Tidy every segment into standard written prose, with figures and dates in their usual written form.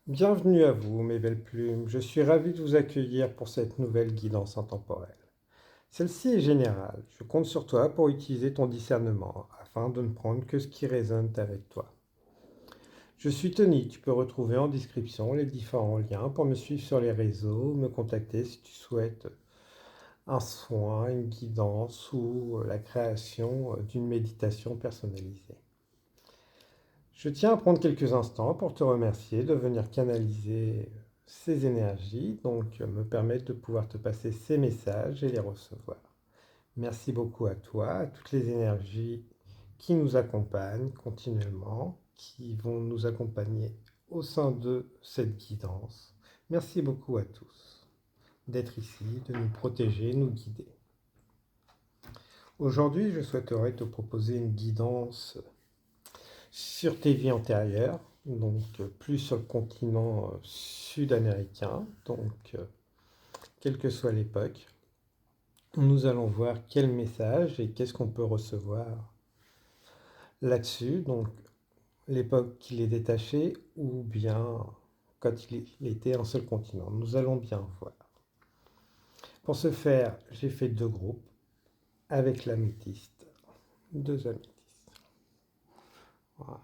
Bienvenue à vous, mes belles plumes. Je suis ravi de vous accueillir pour cette nouvelle guidance intemporelle. Celle-ci est générale. Je compte sur toi pour utiliser ton discernement afin de ne prendre que ce qui résonne avec toi. Je suis Tony. Tu peux retrouver en description les différents liens pour me suivre sur les réseaux, me contacter si tu souhaites un soin, une guidance ou la création d'une méditation personnalisée. Je tiens à prendre quelques instants pour te remercier de venir canaliser ces énergies, donc me permettre de pouvoir te passer ces messages et les recevoir. Merci beaucoup à toi, à toutes les énergies qui nous accompagnent continuellement, qui vont nous accompagner au sein de cette guidance. Merci beaucoup à tous d'être ici, de nous protéger, nous guider. Aujourd'hui, je souhaiterais te proposer une guidance sur tes vies antérieures, donc plus sur le continent sud-américain, donc quelle que soit l'époque. Nous allons voir quel message et qu'est-ce qu'on peut recevoir là-dessus, donc l'époque qu'il est détaché ou bien quand il était un seul continent. Nous allons bien voir. Pour ce faire, j'ai fait deux groupes avec l'améthyste, deux améthystes. Voilà.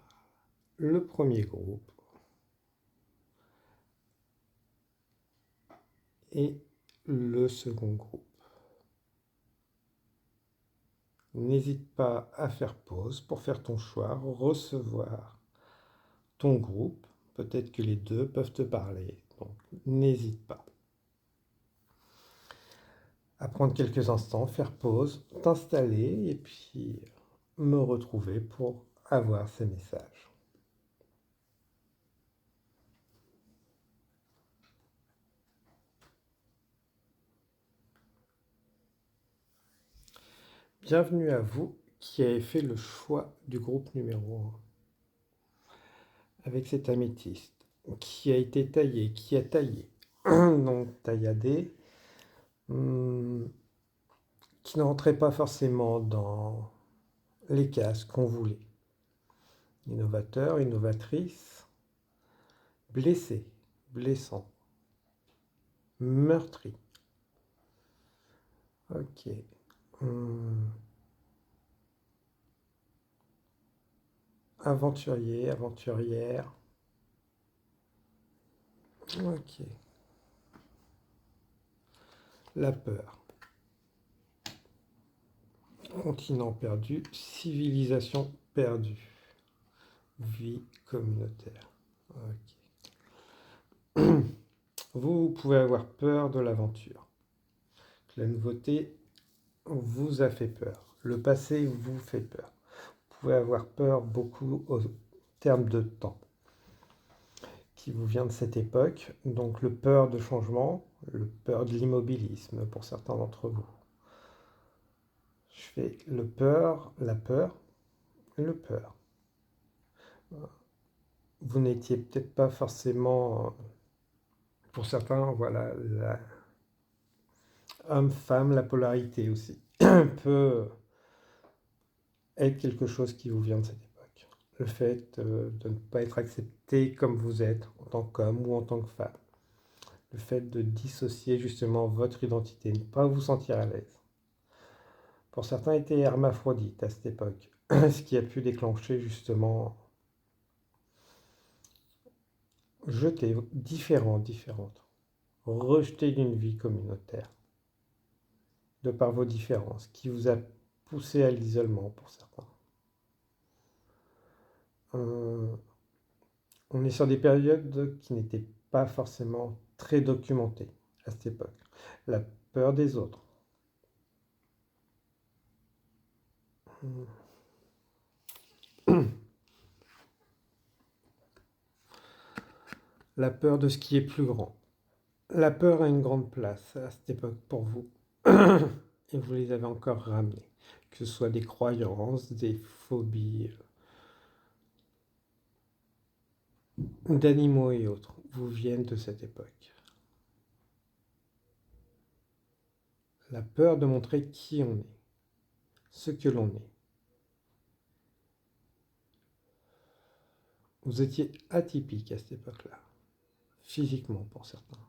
Le premier groupe et le second groupe. N'hésite pas à faire pause pour faire ton choix, recevoir ton groupe. Peut-être que les deux peuvent te parler, donc n'hésite pas à prendre quelques instants, faire pause, t'installer et puis me retrouver pour avoir ces messages. Bienvenue à vous qui avez fait le choix du groupe numéro 1 avec cet améthyste qui a été taillé, qui a taillé, donc tailladé, qui ne rentrait pas forcément dans les cases qu'on voulait. Innovateur, innovatrice, blessé, blessant, meurtri. Ok. Aventurier, aventurière. Ok. La peur. Continent perdu, civilisation perdue. Vie communautaire. Ok. Vous pouvez avoir peur de l'aventure. La nouveauté vous a fait peur. Le passé vous fait peur. Vous pouvez avoir peur beaucoup au terme de temps qui vous vient de cette époque. Donc le peur de changement, le peur de l'immobilisme pour certains d'entre vous. Je fais le peur, la peur, le peur. Vous n'étiez peut-être pas forcément, pour certains, voilà, homme-femme, la polarité aussi peut être quelque chose qui vous vient de cette époque. Le fait de ne pas être accepté comme vous êtes en tant qu'homme ou en tant que femme. Le fait de dissocier justement votre identité, ne pas vous sentir à l'aise. Pour certains, étaient hermaphrodites à cette époque, ce qui a pu déclencher justement jeter différentes, rejeter d'une vie communautaire, de par vos différences, qui vous a poussé à l'isolement pour certains. On est sur des périodes qui n'étaient pas forcément très documentées à cette époque. La peur des autres. La peur de ce qui est plus grand. La peur a une grande place à cette époque pour vous. Et vous les avez encore ramenés. Que ce soit des croyances, des phobies, d'animaux et autres, vous viennent de cette époque. La peur de montrer qui on est, ce que l'on est. Vous étiez atypique à cette époque-là. physiquement pour certains.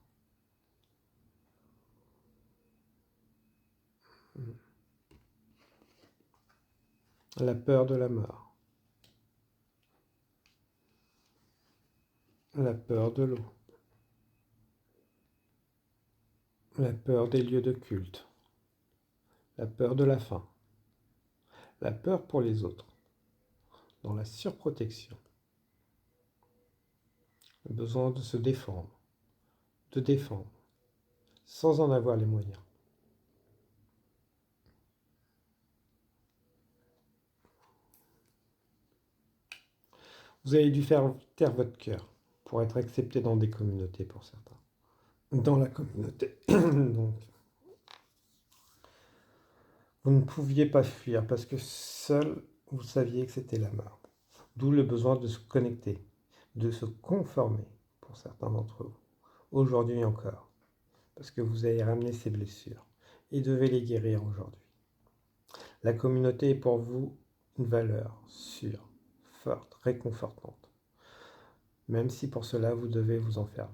La peur de la mort, la peur de l'eau, la peur des lieux de culte, la peur de la faim, la peur pour les autres, dans la surprotection, le besoin de se défendre, de défendre, sans en avoir les moyens. Vous avez dû faire taire votre cœur pour être accepté dans des communautés pour certains. Dans la communauté. Donc, vous ne pouviez pas fuir parce que seul vous saviez que c'était la mort. D'où le besoin de se connecter, de se conformer pour certains d'entre vous. Aujourd'hui encore, parce que vous avez ramené ces blessures et devez les guérir aujourd'hui. La communauté est pour vous une valeur sûre, forte, réconfortante, même si pour cela vous devez vous enfermer.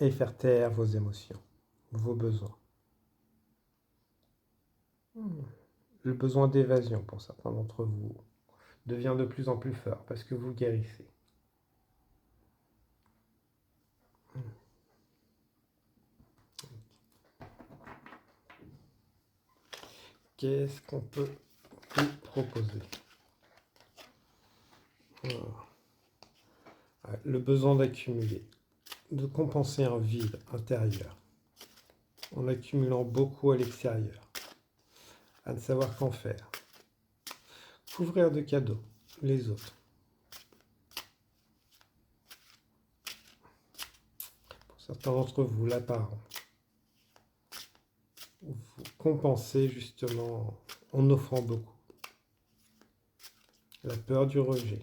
Et faire taire vos émotions, vos besoins. Le besoin d'évasion pour certains d'entre vous devient de plus en plus fort parce que vous guérissez. Qu'est-ce qu'on peut vous proposer? Le besoin d'accumuler, de compenser un vide intérieur en accumulant beaucoup à l'extérieur, à ne savoir qu'en faire. Couvrir de cadeaux les autres. Pour certains d'entre vous, l'apparent. Vous compensez justement en offrant beaucoup. La peur du rejet.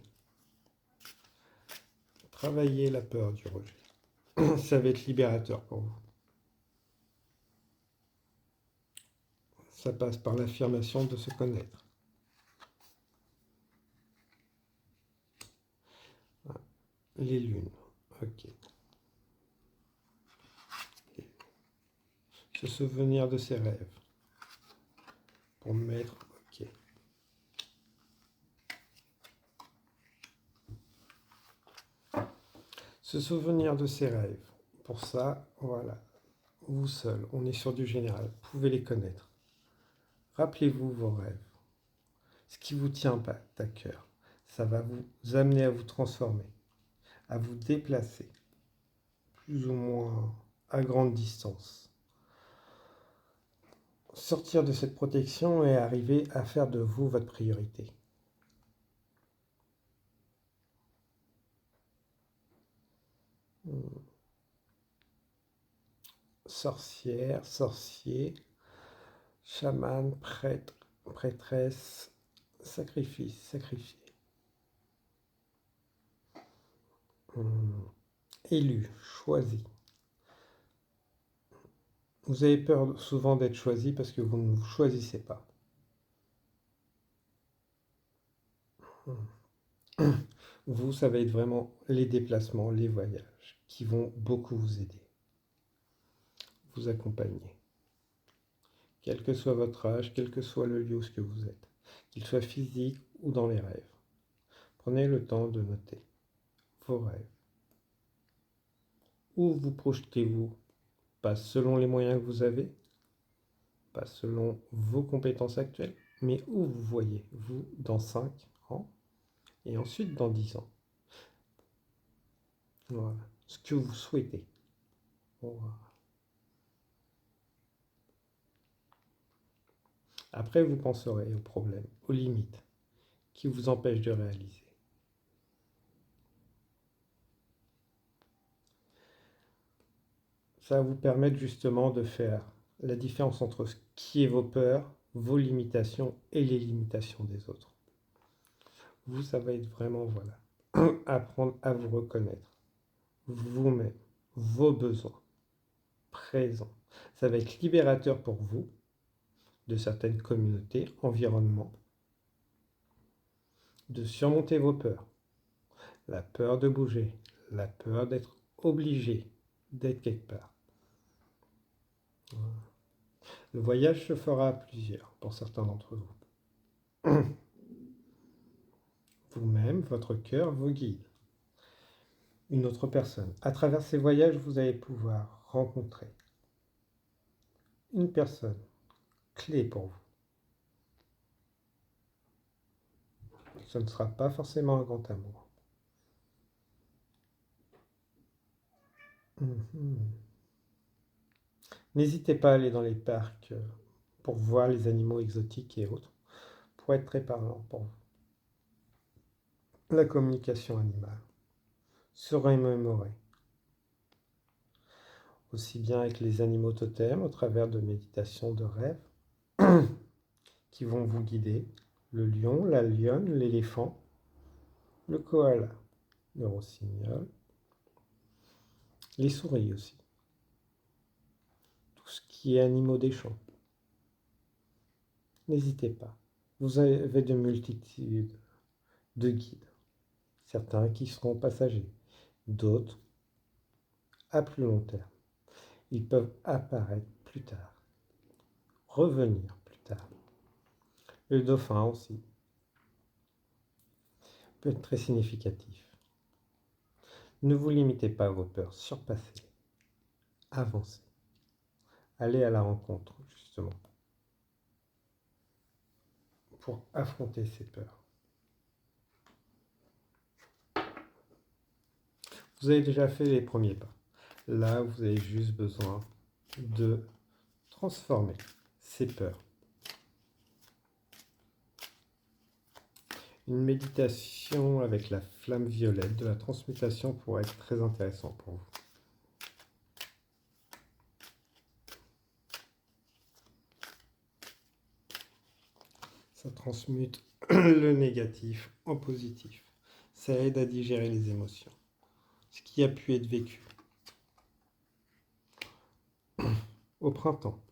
Travaillez la peur du rejet. Ça va être libérateur pour vous. Ça passe par l'affirmation de se connaître. Les lunes. Ok. Se souvenir de ses rêves. Pour mettre. Ok. Se souvenir de ses rêves. Pour ça, voilà. Vous seul, on est sur du général. Vous pouvez les connaître. Rappelez-vous vos rêves. Ce qui vous tient à cœur. Ça va vous amener à vous transformer, à vous déplacer, plus ou moins à grande distance. Sortir de cette protection et arriver à faire de vous votre priorité. Sorcière, sorcier, chaman, prêtre, prêtresse, sacrifice, sacrifié. Élu, choisi. Vous avez peur souvent d'être choisi parce que vous ne vous choisissez pas. Vous, ça va être vraiment les déplacements, les voyages qui vont beaucoup vous aider, vous accompagner. Quel que soit votre âge, quel que soit le lieu où ce que vous êtes, qu'il soit physique ou dans les rêves. Prenez le temps de noter vos rêves. Où vous projetez-vous? Pas selon les moyens que vous avez, pas selon vos compétences actuelles, mais où vous voyez, vous, dans 5 ans, et ensuite dans 10 ans. Voilà. Ce que vous souhaitez. Voilà. Après, vous penserez aux problèmes, aux limites qui vous empêchent de réaliser. Ça va vous permettre justement de faire la différence entre ce qui est vos peurs, vos limitations et les limitations des autres. Vous, ça va être vraiment, voilà, apprendre à vous reconnaître, vous-même, vos besoins, présents. Ça va être libérateur pour vous, de certaines communautés, environnements, de surmonter vos peurs, la peur de bouger, la peur d'être obligé d'être quelque part. Le voyage se fera à plusieurs pour certains d'entre vous. Vous-même, votre cœur vous guide. Une autre personne. À travers ces voyages, vous allez pouvoir rencontrer une personne clé pour vous. Ce ne sera pas forcément un grand amour. N'hésitez pas à aller dans les parcs pour voir les animaux exotiques et autres, pour être très parlant pour vous. La communication animale se remémorer, aussi bien avec les animaux totems au travers de méditations de rêve qui vont vous guider, le lion, la lionne, l'éléphant, le koala, le rossignol, les souris aussi, tout ce qui est animaux des champs. N'hésitez pas, vous avez de multitudes de guides, certains qui seront passagers, d'autres à plus long terme. Ils peuvent apparaître plus tard, revenir plus tard. Le dauphin aussi peut être très significatif. Ne vous limitez pas à vos peurs, surpassez, avancez. Allez à la rencontre, justement, pour affronter ces peurs. Vous avez déjà fait les premiers pas. Là, vous avez juste besoin de transformer ces peurs. Une méditation avec la flamme violette de la transmutation pourrait être très intéressant pour vous. Ça transmute le négatif en positif. Ça aide à digérer les émotions, ce qui a pu être vécu. Au printemps,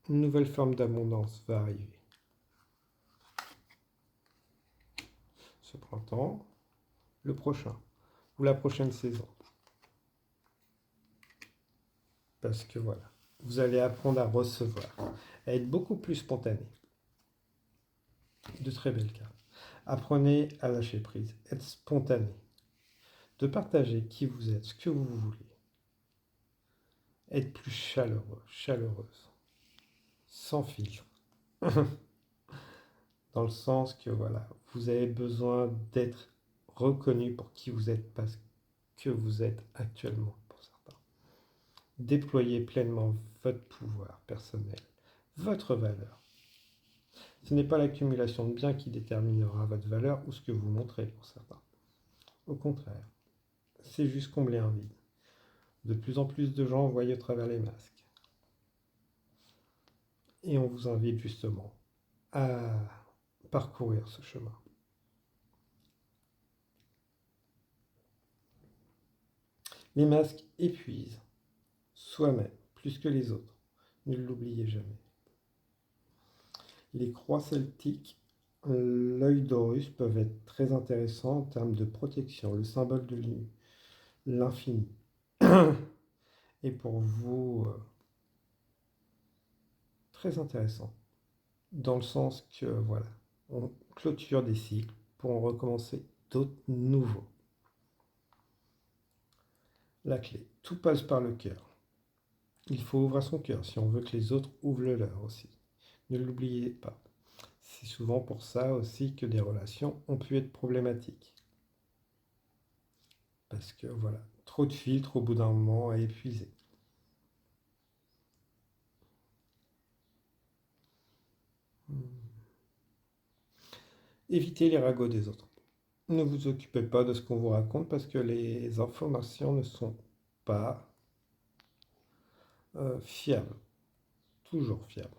une nouvelle forme d'abondance va arriver. Ce printemps, le prochain, ou la prochaine saison. Parce que voilà, vous allez apprendre à recevoir, à être beaucoup plus spontané. De très belles cartes. Apprenez à lâcher prise, être spontané, de partager qui vous êtes, ce que vous voulez. Être plus chaleureux, chaleureuse, sans filtre. Dans le sens que voilà, vous avez besoin d'être reconnu pour qui vous êtes, parce que vous êtes actuellement pour certains. Déployez pleinement votre pouvoir personnel, votre valeur. Ce n'est pas l'accumulation de biens qui déterminera votre valeur ou ce que vous montrez pour certains. Au contraire, c'est juste combler un vide. De plus en plus de gens voient au travers les masques. Et on vous invite justement à parcourir ce chemin. Les masques épuisent soi-même plus que les autres. Ne l'oubliez jamais. Les croix celtiques, l'œil d'Horus peuvent être très intéressants en termes de protection, le symbole de l'infini. Et pour vous, très intéressant, dans le sens que voilà, on clôture des cycles pour en recommencer d'autres nouveaux. La clé, tout passe par le cœur. Il faut ouvrir son cœur si on veut que les autres ouvrent le leur aussi. Ne l'oubliez pas. C'est souvent pour ça aussi que des relations ont pu être problématiques. Parce que voilà, trop de filtres au bout d'un moment à épuiser. Évitez les ragots des autres. Ne vous occupez pas de ce qu'on vous raconte parce que les informations ne sont pas fiables. Toujours fiables.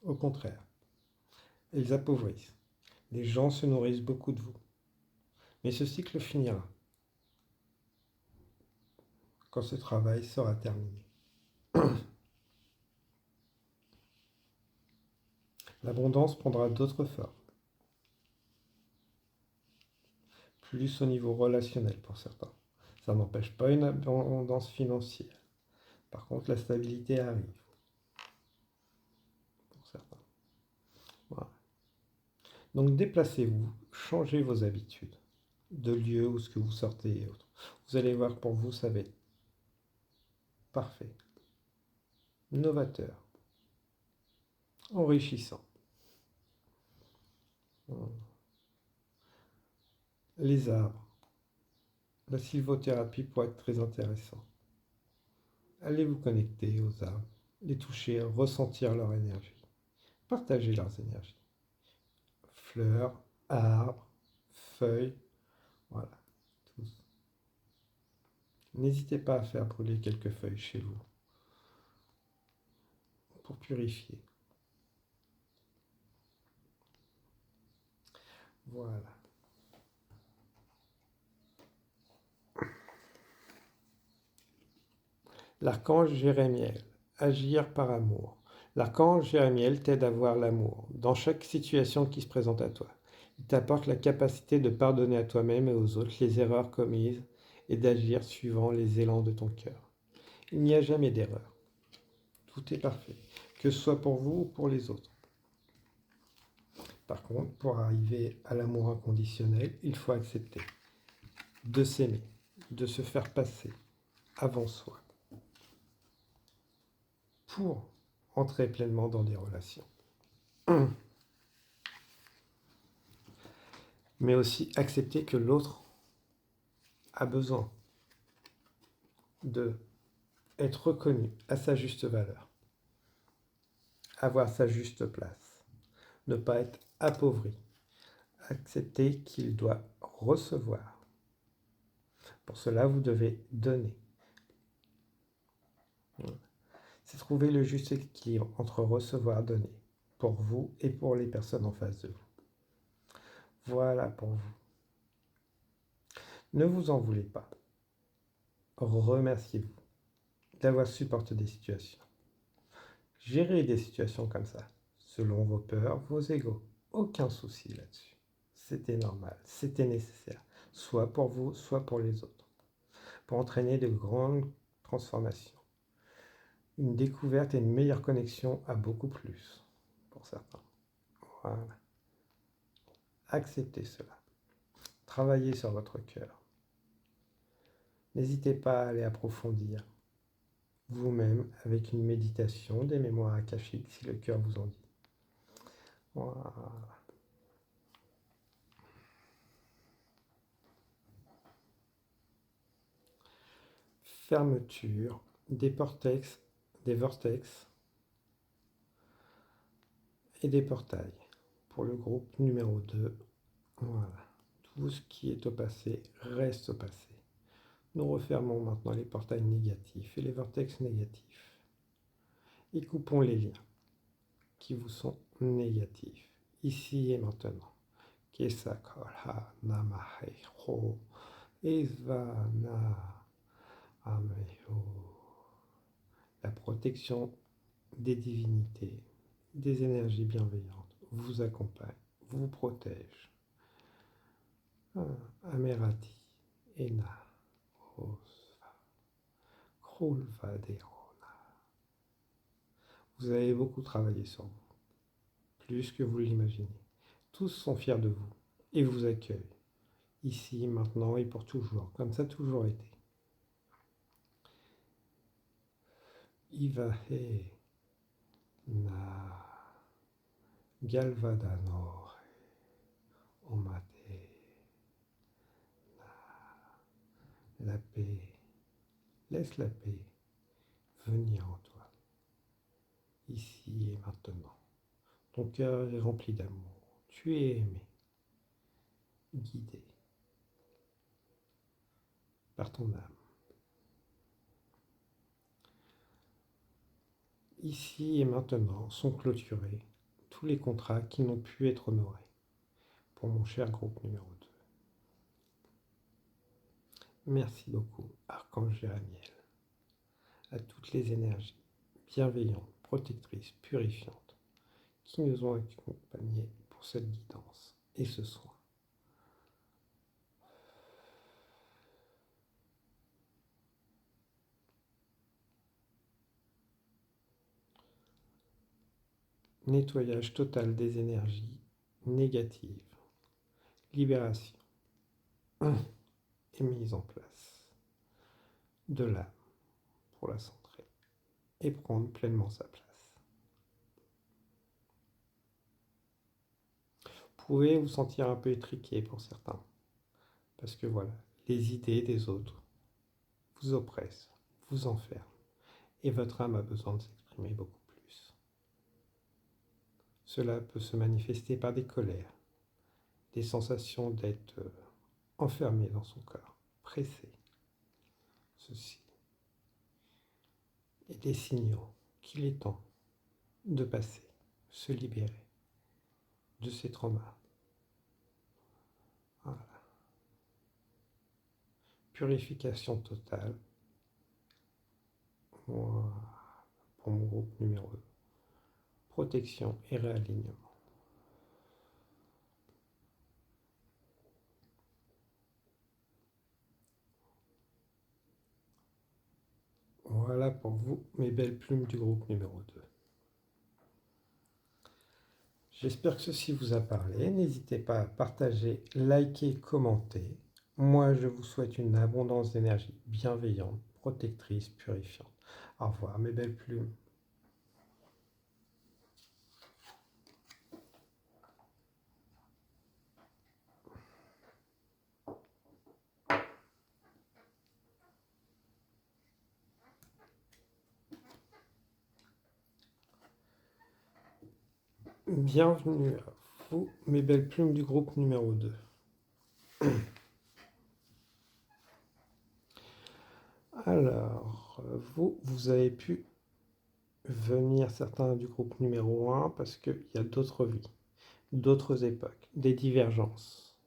Au contraire, elles appauvrissent. Les gens se nourrissent beaucoup de vous. Mais ce cycle finira quand ce travail sera terminé. L'abondance prendra d'autres formes. plus au niveau relationnel pour certains. Ça n'empêche pas une abondance financière. Par contre, la stabilité arrive pour certains. Voilà. Donc déplacez-vous, changez vos habitudes de lieu où ce que vous sortez et autres. Vous allez voir, pour vous, ça va être parfait, novateur, enrichissant. Les arbres, la sylvothérapie pourrait être très intéressant. Allez vous connecter aux arbres, les toucher, ressentir leur énergie, partager leurs énergies. Fleurs, arbres, feuilles, voilà, tous. N'hésitez pas à faire brûler quelques feuilles chez vous pour purifier. Voilà. L'archange Jérémiel, agir par amour. L'archange Jérémiel t'aide à voir l'amour dans chaque situation qui se présente à toi. Il t'apporte la capacité de pardonner à toi-même et aux autres les erreurs commises et d'agir suivant les élans de ton cœur. Il n'y a jamais d'erreur. Tout est parfait, que ce soit pour vous ou pour les autres. Par contre, pour arriver à l'amour inconditionnel, il faut accepter de s'aimer, de se faire passer avant soi, pour entrer pleinement dans des relations. Mais aussi accepter que l'autre a besoin de être reconnu à sa juste valeur, avoir sa juste place, ne pas être appauvri, accepter qu'il doit recevoir. Pour cela, vous devez donner. C'est trouver le juste équilibre entre recevoir, donner, pour vous et pour les personnes en face de vous. Voilà pour vous. Ne vous en voulez pas. Remerciez-vous d'avoir supporté des situations. Gérez des situations comme ça, selon vos peurs, vos égos. Aucun souci là-dessus. C'était normal, c'était nécessaire, soit pour vous, soit pour les autres, pour entraîner de grandes transformations. Une découverte et une meilleure connexion à beaucoup plus, pour certains. Voilà. Acceptez cela. Travaillez sur votre cœur. N'hésitez pas à aller approfondir vous-même avec une méditation, des mémoires akashiques si le cœur vous en dit. Voilà. Fermeture des vortex et des portails. Pour le groupe numéro 2, voilà. Tout ce qui est au passé reste au passé. Nous refermons maintenant les portails négatifs et les vortex négatifs. Et coupons les liens qui vous sont négatifs, ici et maintenant. Kesakolha namaheho Esvana ameho. La protection des divinités, des énergies bienveillantes vous accompagne, vous protège. Amerati ena osva krulva derona. Vous avez beaucoup travaillé sur vous, plus que vous l'imaginez. Tous sont fiers de vous et vous accueillent, ici, maintenant et pour toujours, comme ça a toujours été. Ivahe na galvadanore omate na. La paix, laisse la paix venir en toi, ici et maintenant. Ton cœur est rempli d'amour, tu es aimé, guidé par ton âme. Ici et maintenant sont clôturés tous les contrats qui n'ont pu être honorés pour mon cher groupe numéro 2. Merci beaucoup, Archange Jérémiel, à toutes les énergies bienveillantes, protectrices, purifiantes qui nous ont accompagnés pour cette guidance et ce soin. nettoyage total des énergies négatives, libération et mise en place de l'âme pour la centrer et prendre pleinement sa place. Vous pouvez vous sentir un peu étriqué pour certains, parce que voilà, les idées des autres vous oppressent, vous enferment, et votre âme a besoin de s'exprimer beaucoup plus. Cela peut se manifester par des colères, des sensations d'être enfermé dans son corps, pressé, ceci, et des signaux qu'il est temps de passer, se libérer de ces traumas. Voilà. Purification totale. Voilà. Pour mon groupe numéro 2. Protection et réalignement. Voilà pour vous, mes belles plumes du groupe numéro 2. J'espère que ceci vous a parlé. N'hésitez pas à partager, liker, commenter. Moi, je vous souhaite une abondance d'énergie bienveillante, protectrice, purifiante. Au revoir, mes belles plumes. Bienvenue à vous, mes belles plumes du groupe numéro 2. Alors, vous avez pu venir certains du groupe numéro 1 parce qu'il y a d'autres vies, d'autres époques, des divergences,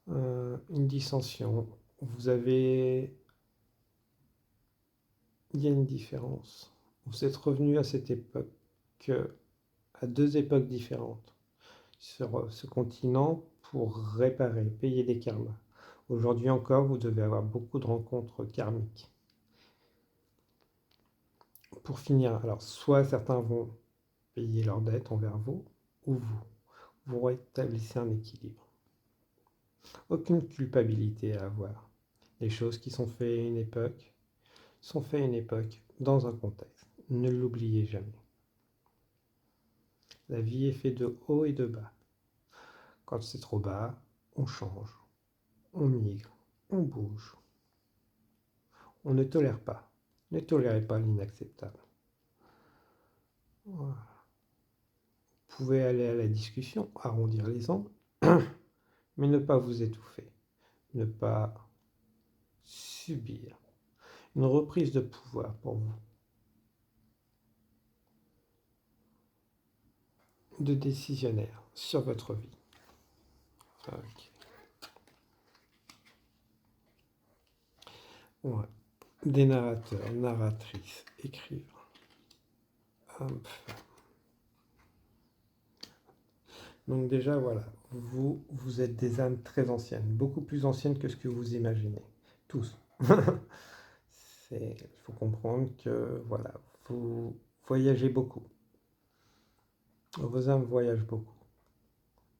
une dissension. Il y a une différence. Vous êtes revenu à cette époque, à deux époques différentes, sur ce continent pour réparer, payer des karmas. Aujourd'hui encore, vous devez avoir beaucoup de rencontres karmiques. Pour finir, alors soit certains vont payer leurs dettes envers vous, ou vous rétablissez un équilibre. Aucune culpabilité à avoir. Les choses qui sont faites à une époque sont faites à une époque dans un contexte. Ne l'oubliez jamais. La vie est faite de haut et de bas. Quand c'est trop bas, on change, on migre, on bouge. On ne tolère pas. Ne tolérez pas l'inacceptable. Voilà. Vous pouvez aller à la discussion, arrondir les angles, mais ne pas vous étouffer, ne pas subir une reprise de pouvoir pour vous, de décisionnaire sur votre vie. Okay. Ouais. Des narrateurs, narratrices, écrivains. Donc déjà, voilà, vous êtes des âmes très anciennes, beaucoup plus anciennes que ce que vous imaginez. Tous. Il faut comprendre que, voilà, vous voyagez beaucoup. Vos âmes voyagent beaucoup,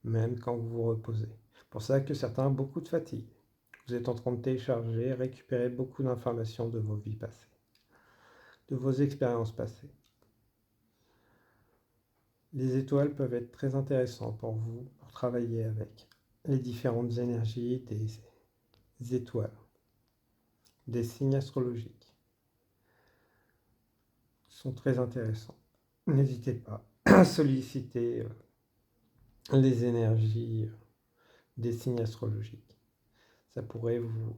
même quand vous vous reposez. C'est pour ça que certains ont beaucoup de fatigue. Vous êtes en train de télécharger, récupérer beaucoup d'informations de vos vies passées, de vos expériences passées. Les étoiles peuvent être très intéressantes pour vous, pour travailler avec les différentes énergies des étoiles, des signes astrologiques. Ils sont très intéressants. N'hésitez pas à solliciter les énergies des signes astrologiques. Ça pourrait vous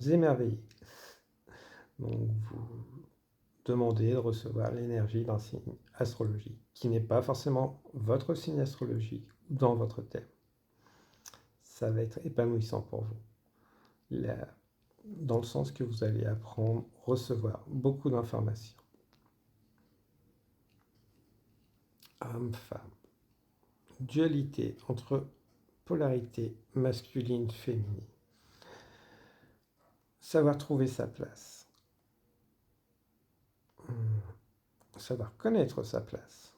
émerveiller. Donc vous demandez de recevoir l'énergie d'un signe astrologique qui n'est pas forcément votre signe astrologique ou dans votre thème. Ça va être épanouissant pour vous. Dans le sens que vous allez apprendre, recevoir beaucoup d'informations. Homme-femme. Dualité entre polarité masculine-féminine. Savoir trouver sa place. savoir connaître sa place.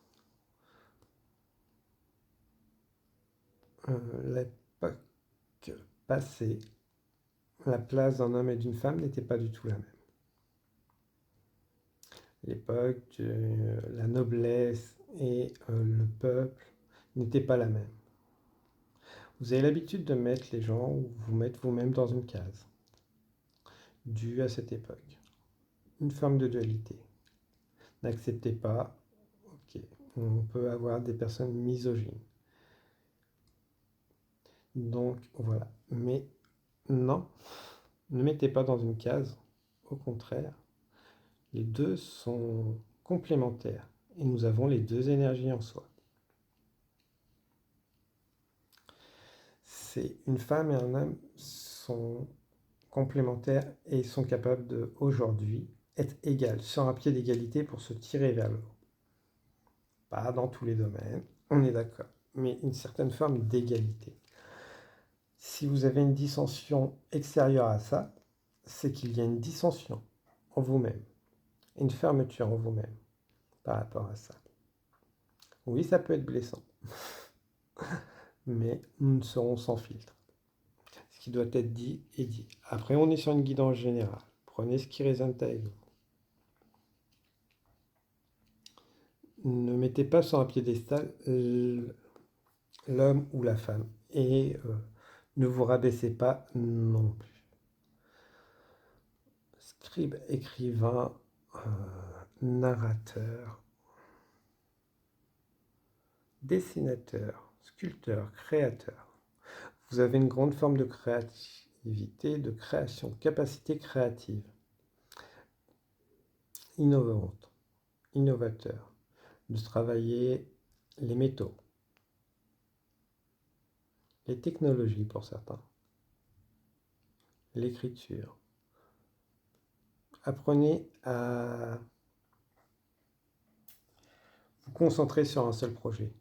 L'époque passée, la place d'un homme et d'une femme n'était pas du tout la même. L'époque de la noblesse et le peuple n'était pas la même. Vous avez l'habitude de mettre les gens ou vous mettre vous-même dans une case, due à cette époque. Une forme de dualité. N'acceptez pas, ok, on peut avoir des personnes misogynes. Donc voilà, mais non, ne mettez pas dans une case, au contraire, les deux sont complémentaires et nous avons les deux énergies en soi. C'est une femme et un homme sont complémentaires et sont capables de, aujourd'hui, être égales, sur un pied d'égalité pour se tirer vers le haut. Pas dans tous les domaines, on est d'accord, mais une certaine forme d'égalité. Si vous avez une dissension extérieure à ça, c'est qu'il y a une dissension en vous-même, une fermeture en vous-même par rapport à ça. Oui, ça peut être blessant, mais nous ne serons sans filtre. Ce qui doit être dit est dit. Après, on est sur une guidance générale. Prenez ce qui résonne avec vous. Ne mettez pas sur un piédestal l'homme ou la femme et ne vous rabaissez pas non plus. Scribe, écrivain, narrateur, dessinateur, sculpteur, créateur. Vous avez une grande forme de créativité, de création, capacité créative, innovante, innovateur, de travailler les métaux, les technologies pour certains, l'écriture. Apprenez à vous concentrer sur un seul projet.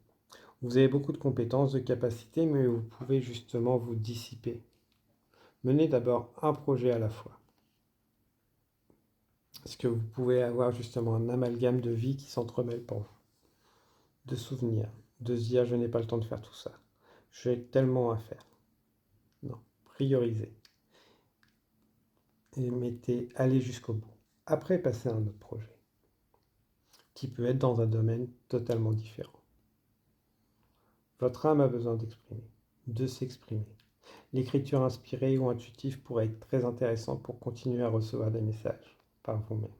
Vous avez beaucoup de compétences, de capacités, mais vous pouvez justement vous dissiper. Menez d'abord un projet à la fois. Parce que vous pouvez avoir justement un amalgame de vie qui s'entremêle pour vous. De souvenirs, de se dire je n'ai pas le temps de faire tout ça. J'ai tellement à faire. Non, priorisez. Et allez jusqu'au bout. Après, passez à un autre projet, qui peut être dans un domaine totalement différent. Votre âme a besoin d'exprimer, de s'exprimer. L'écriture inspirée ou intuitive pourrait être très intéressante pour continuer à recevoir des messages par vous-même.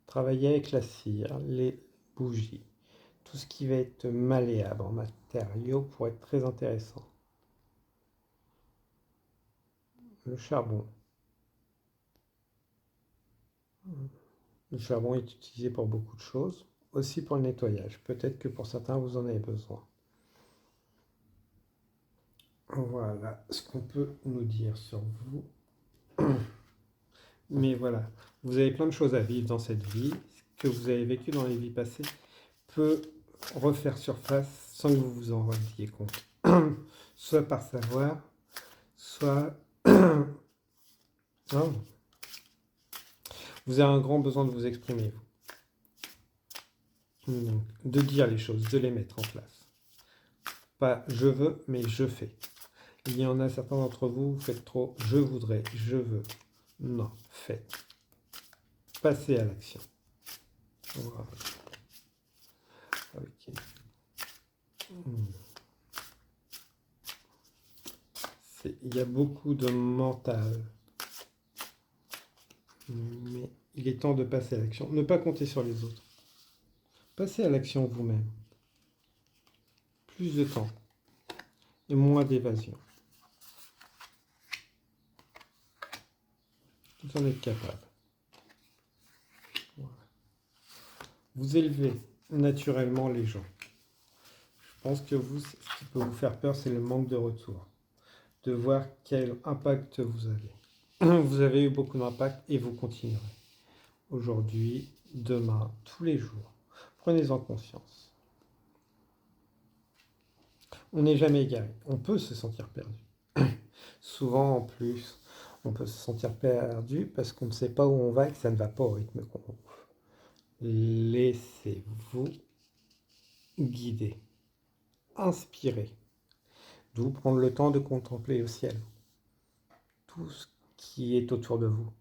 Travaillez avec la cire, les bougies, tout ce qui va être malléable en matériaux pourrait être très intéressant. Le charbon. Le charbon est utilisé pour beaucoup de choses, aussi pour le nettoyage. Peut-être que pour certains, vous en avez besoin. Voilà ce qu'on peut nous dire sur vous. Mais voilà, vous avez plein de choses à vivre dans cette vie. Ce que vous avez vécu dans les vies passées peut refaire surface sans que vous vous en rendiez compte. Soit par savoir, soit... Non. Vous avez un grand besoin de vous exprimer, vous. Donc, de dire les choses, de les mettre en place. Pas je veux, mais je fais. Il y en a certains d'entre vous, vous faites trop je voudrais, je veux. Non, faites. Passez à l'action. Voilà. Ok. Il y a beaucoup de mental. Mais il est temps de passer à l'action. Ne pas compter sur les autres. Passez à l'action vous-même. Plus de temps et moins d'évasion. Vous en êtes capable. Voilà. Vous élevez naturellement les gens. Je pense que vous, ce qui peut vous faire peur, c'est le manque de retour. De voir quel impact vous avez. Vous avez eu beaucoup d'impact et vous continuerez. Aujourd'hui, demain, tous les jours. Prenez-en conscience. On n'est jamais égaré. On peut se sentir perdu. Souvent, en plus, on peut se sentir perdu parce qu'on ne sait pas où on va et que ça ne va pas au rythme qu'on veut. Laissez-vous guider, inspirer, d'où prendre le temps de contempler le ciel. Tout ce qui est autour de vous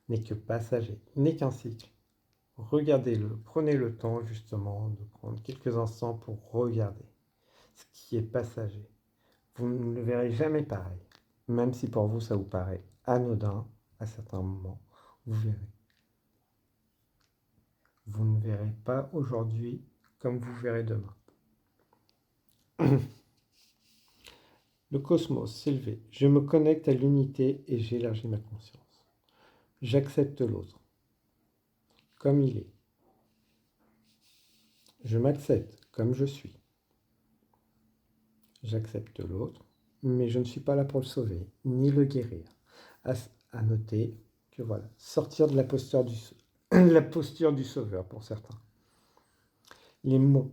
n'est que passager, n'est qu'un cycle. Regardez-le, prenez le temps justement de prendre quelques instants pour regarder ce qui est passager. Vous ne le verrez jamais pareil, même si pour vous ça vous paraît anodin à certains moments, vous verrez. Vous ne verrez pas aujourd'hui comme vous verrez demain. Le cosmos s'est levé. Je me connecte à l'unité et j'élargis ma conscience. J'accepte l'autre comme il est. Je m'accepte comme je suis. J'accepte l'autre, mais je ne suis pas là pour le sauver, ni le guérir. À noter que voilà, sortir de la posture la posture du sauveur pour certains. Les mots,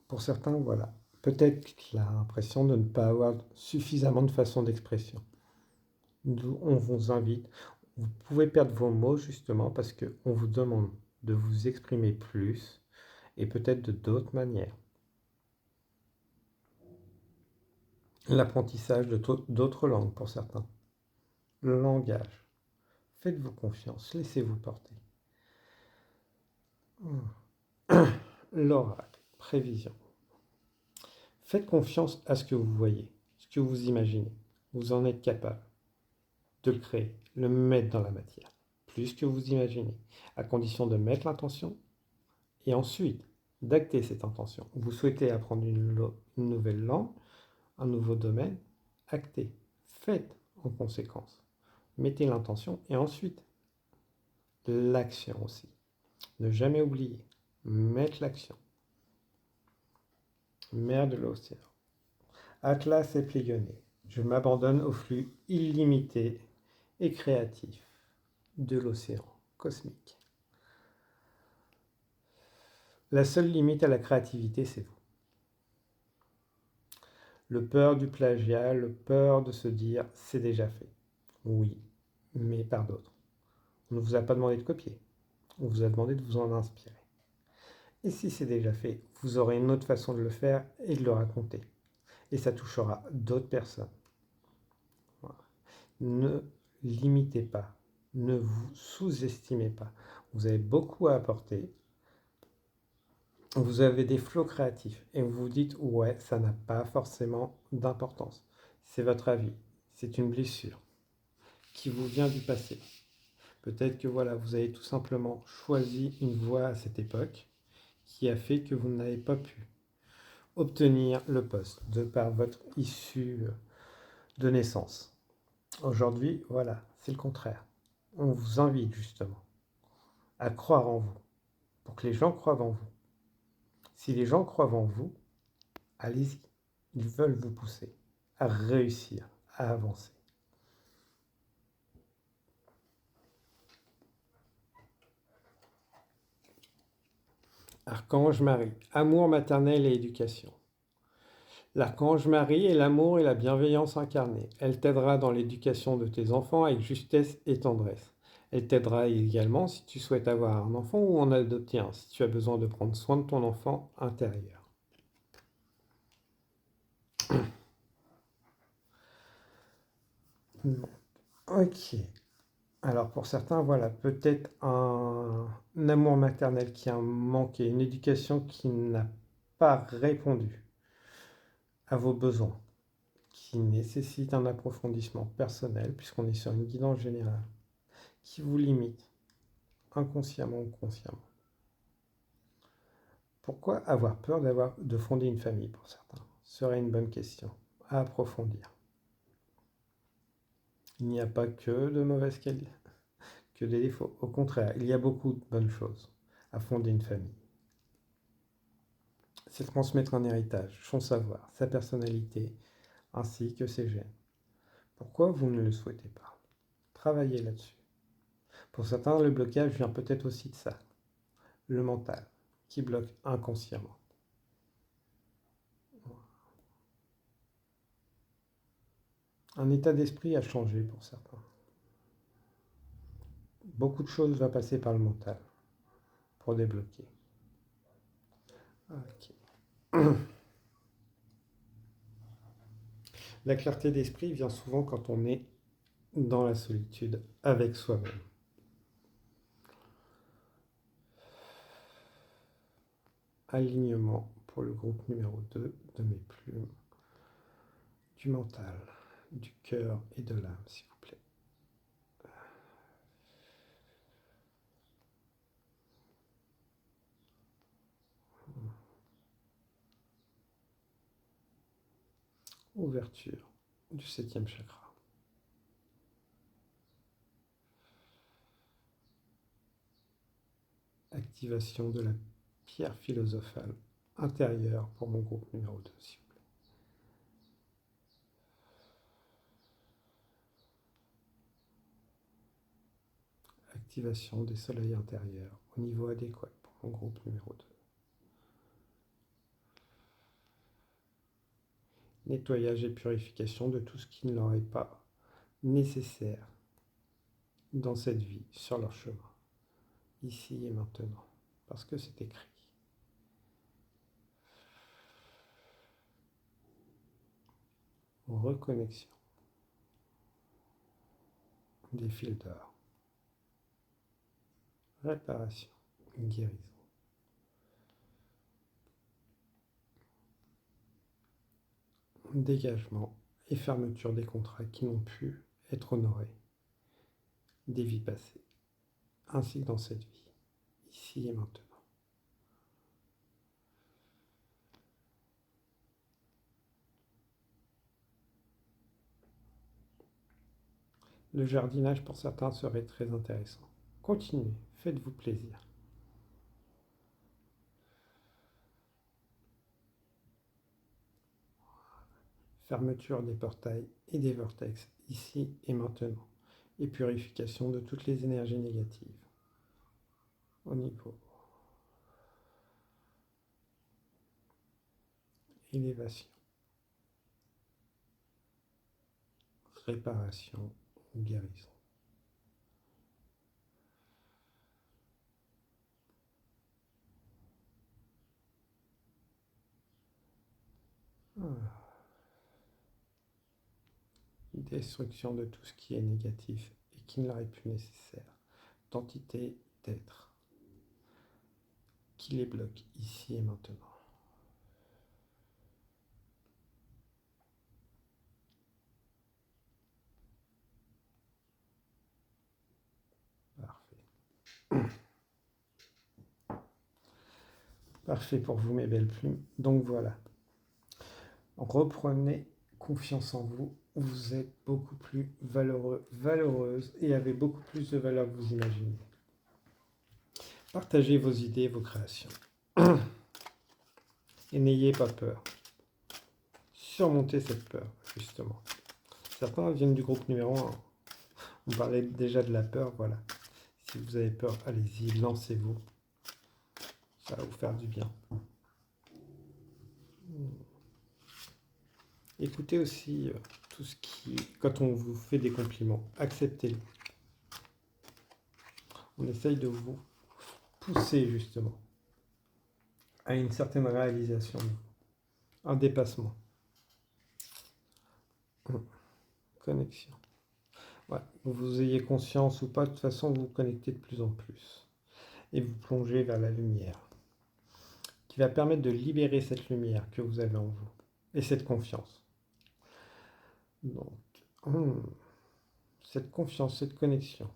pour certains, voilà, peut-être l'impression de ne pas avoir suffisamment de façon d'expression. D'où on vous invite, vous pouvez perdre vos mots justement parce qu'on vous demande de vous exprimer plus et peut-être de d'autres manières. L'apprentissage d'autres langues pour certains. Le langage. Faites-vous confiance, laissez-vous porter. L'oracle, prévision. Faites confiance à ce que vous voyez, ce que vous imaginez. Vous en êtes capable de le créer, le mettre dans la matière, plus que vous imaginez, à condition de mettre l'intention et ensuite d'acter cette intention. Vous souhaitez apprendre une nouvelle langue, un nouveau domaine, actez, faites en conséquence. Mettez l'intention et ensuite l'action aussi. Ne jamais oublier, mettre l'action. Mer de l'océan. Atlas est pléionné. Je m'abandonne au flux illimité et créatif de l'océan cosmique. La seule limite à la créativité, c'est vous. Le peur du plagiat, le peur de se dire c'est déjà fait. Oui, mais par d'autres. On ne vous a pas demandé de copier. On vous a demandé de vous en inspirer. Et si c'est déjà fait, vous aurez une autre façon de le faire et de le raconter. Et ça touchera d'autres personnes. Voilà. Ne limitez pas. Ne vous sous-estimez pas. Vous avez beaucoup à apporter. Vous avez des flots créatifs et vous vous dites ouais, ça n'a pas forcément d'importance. C'est votre avis. C'est une blessure qui vous vient du passé. Peut-être que voilà, vous avez tout simplement choisi une voie à cette époque qui a fait que vous n'avez pas pu obtenir le poste de par votre issue de naissance. Aujourd'hui, voilà, c'est le contraire. On vous invite justement à croire en vous, pour que les gens croient en vous. Si les gens croient en vous, allez-y. Ils veulent vous pousser à réussir, à avancer. Archange Marie, amour maternel et éducation. L'archange Marie est l'amour et la bienveillance incarnée. Elle t'aidera dans l'éducation de tes enfants avec justesse et tendresse. Elle t'aidera également si tu souhaites avoir un enfant ou en adopter un, si tu as besoin de prendre soin de ton enfant intérieur. Ok. Alors pour certains, voilà, peut-être un amour maternel qui a manqué, une éducation qui n'a pas répondu à vos besoins, qui nécessite un approfondissement personnel, puisqu'on est sur une guidance générale, qui vous limite, inconsciemment ou consciemment. Pourquoi avoir peur de fonder une famille pour certains? Ce serait une bonne question à approfondir. Il n'y a pas que de mauvaises qualités, que des défauts. Au contraire, il y a beaucoup de bonnes choses à fonder une famille. C'est transmettre un héritage, son savoir, sa personnalité, ainsi que ses gènes. Pourquoi vous ne le souhaitez pas? Travaillez là-dessus. Pour certains, le blocage vient peut-être aussi de ça, le mental, qui bloque inconsciemment. Un état d'esprit a changé pour certains. Beaucoup de choses vont passer par le mental pour débloquer. Ok. La clarté d'esprit vient souvent quand on est dans la solitude avec soi-même. Alignement pour le groupe numéro 2 de mes plumes. Du mental, du cœur et de l'âme, s'il vous plaît. Ouverture du 7e chakra. Activation de la pierre philosophale intérieure pour mon groupe numéro 2, s'il vous plaît. Activation des soleils intérieurs au niveau adéquat pour mon groupe numéro 2. Nettoyage et purification de tout ce qui ne leur est pas nécessaire dans cette vie, sur leur chemin, ici et maintenant, parce que c'est écrit. Reconnexion des fils d'or. Réparation, guérison. Dégagement et fermeture des contrats qui n'ont pu être honorés des vies passées, ainsi que dans cette vie, ici et maintenant. Le jardinage pour certains serait très intéressant. Continuez, faites-vous plaisir. Fermeture des portails et des vortex, ici et maintenant, et purification de toutes les énergies négatives. Au niveau élévation, réparation, guérison. Destruction de tout ce qui est négatif et qui ne leur est plus nécessaire. D'entités d'être qui les bloque ici et maintenant. Parfait. Parfait pour vous, mes belles plumes. Donc voilà. Reprenez confiance en vous. Vous êtes beaucoup plus valeureux, valeureuse et avez beaucoup plus de valeur que vous imaginez. Partagez vos idées, vos créations. Et n'ayez pas peur. Surmontez cette peur, justement. Certains viennent du groupe numéro 1. On parlait déjà de la peur, voilà. Si vous avez peur, allez-y, lancez-vous. Ça va vous faire du bien. Écoutez aussi tout ce qui... Quand on vous fait des compliments, acceptez-le. On essaye de vous pousser, justement, à une certaine réalisation, un dépassement. Connexion. Ouais, que vous ayez conscience ou pas, de toute façon, vous vous connectez de plus en plus. Et vous plongez vers la lumière, qui va permettre de libérer cette lumière que vous avez en vous, et cette confiance. Donc, cette confiance, cette connexion.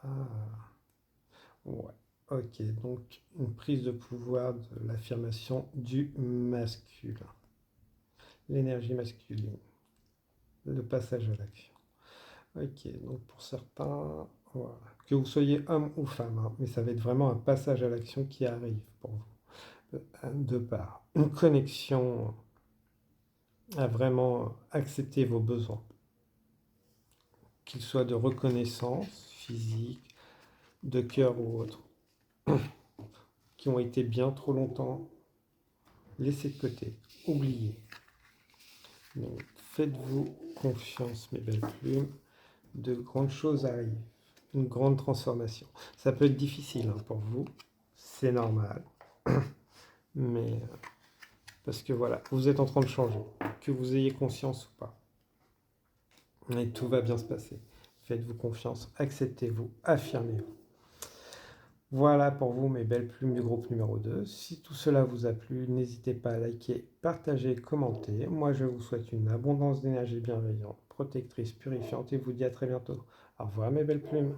Ah, ouais. Ok, donc une prise de pouvoir de l'affirmation du masculin. L'énergie masculine. Le passage à l'action. Ok, donc pour certains, voilà. Que vous soyez homme ou femme, hein, mais ça va être vraiment un passage à l'action qui arrive pour vous. De part une connexion à vraiment accepter vos besoins, qu'ils soient de reconnaissance physique, de cœur ou autre, qui ont été bien trop longtemps laissés de côté, oubliés. Donc, faites-vous confiance, mes belles plumes. De grandes choses arrivent. Une grande transformation. Ça peut être difficile hein, pour vous. C'est normal. Mais parce que voilà, vous êtes en train de changer. Que vous ayez conscience ou pas. Et tout va bien se passer. Faites-vous confiance, acceptez-vous, affirmez-vous. Voilà pour vous mes belles plumes du groupe numéro 2. Si tout cela vous a plu, n'hésitez pas à liker, partager, commenter. Moi je vous souhaite une abondance d'énergie bienveillante, protectrice, purifiante et vous dis à très bientôt. Au revoir mes belles plumes.